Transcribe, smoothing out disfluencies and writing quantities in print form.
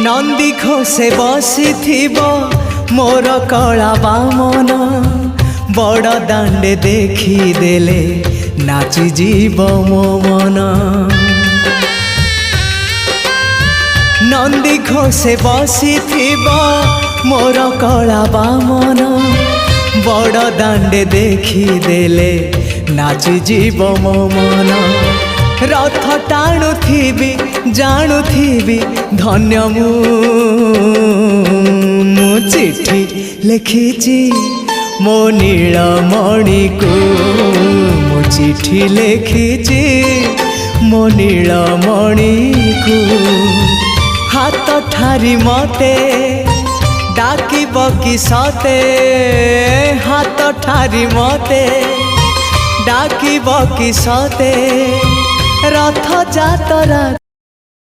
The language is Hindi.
नंदी घोषे बसी मोर कला बामन बड़ दांडे देखी देले नाची जीव मो मन। नंदी घोषे बसी मोर कला बामन बड़ दांडे देखी देले नाची जीव मो मन। रथ टाणुथिबी जाणुथिबी धन्य मु चिट्ठी लिखिची मो नीलमणि को मु चिट्ठी लिखिची मो नीलमणि को। हाथ ठारी मते डाकिब कि सते हाथ ठारी मते डाकिब कि सते रथ जातरा।